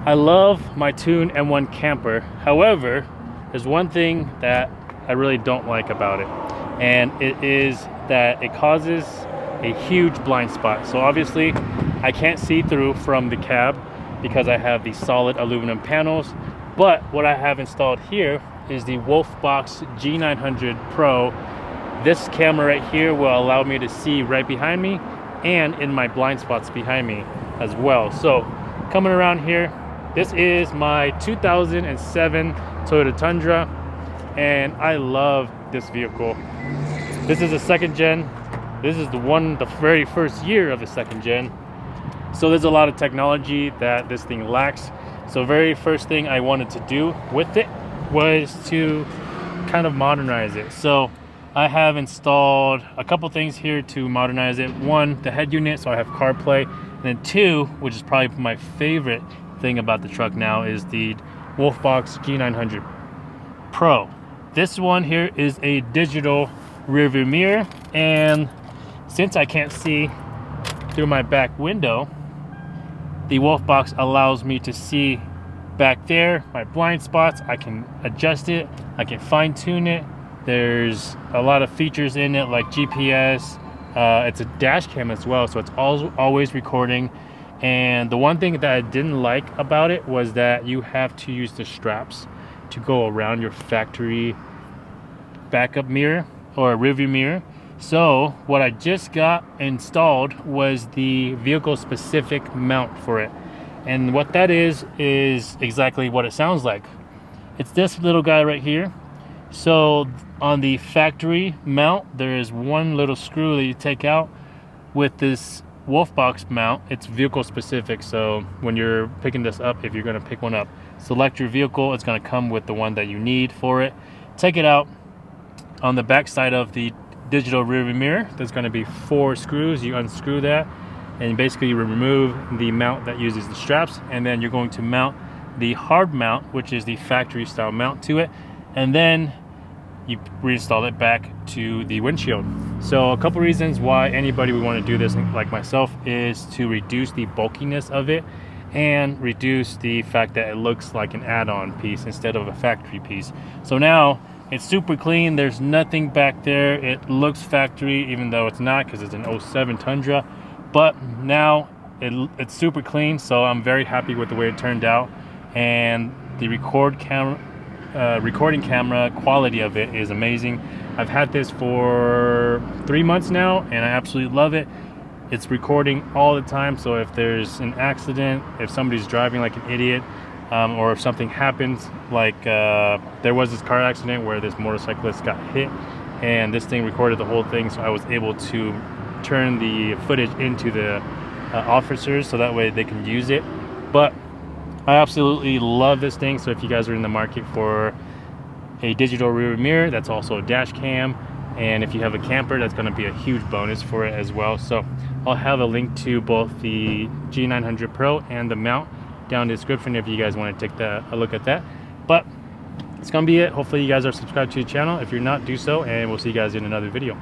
I love my Tune M1 camper. However, there's one thing that I really don't like about it, and it is that it causes a huge blind spot. So obviously I can't see through from the cab because I have the solid aluminum panels, but what I have installed here is the Wolfbox G900 Pro. This camera right here will allow me to see right behind me and in my blind spots behind me as well. So coming around here, this is my 2007 Toyota Tundra, and I love this vehicle. This is a second gen. This is the very first year of the second gen. So there's a lot of technology that this thing lacks. So very first thing I wanted to do with it was to kind of modernize it. So I have installed a couple things here to modernize it. One, the head unit, so I have CarPlay. And then two, which is probably my favorite thing about the truck now, is the Wolfbox G900 Pro. This one here is a digital rearview mirror, and since I can't see through my back window, the Wolfbox allows me to see back there, my blind spots. I can adjust it, I can fine tune it. There's a lot of features in it like GPS. It's a dash cam as well, so it's always recording. And the one thing that I didn't like about it was that you have to use the straps to go around your factory backup mirror or rear view mirror. So what I just got installed was the vehicle specific mount for it. And what that is exactly what it sounds like. It's this little guy right here. So on the factory mount, there is one little screw that you take out. With this Wolfbox mount, it's vehicle specific. So when you're picking this up, if you're going to pick one up, select your vehicle. It's going to come with the one that you need for it. Take it out. On the back side of the digital rearview mirror, there's going to be 4 screws. You unscrew that, and basically you remove the mount that uses the straps, and then you're going to mount the hard mount, which is the factory style mount, to it, and then you reinstall it back to the windshield. So a couple reasons why anybody would want to do this, like myself, is to reduce the bulkiness of it and reduce the fact that it looks like an add-on piece instead of a factory piece. So now it's super clean. There's nothing back there. It looks factory, even though it's not, because it's an 07 Tundra. But now it's super clean, so I'm very happy with the way it turned out. And the recording camera quality of it is amazing. I've had this for 3 months now, and I absolutely love it. It's recording all the time, so if there's an accident, if somebody's driving like an idiot, or if something happens, like there was this car accident where this motorcyclist got hit, and this thing recorded the whole thing, so I was able to turn the footage into the officers so that way they can use it. But I absolutely love this thing. So if you guys are in the market for a digital rear mirror that's also a dash cam, and if you have a camper, that's going to be a huge bonus for it as well. So I'll have a link to both the G900 Pro and the mount down in the description if you guys want to take a look at that. But it's gonna be it. Hopefully you guys are subscribed to the channel. If you're not, do so, and we'll see you guys in another video.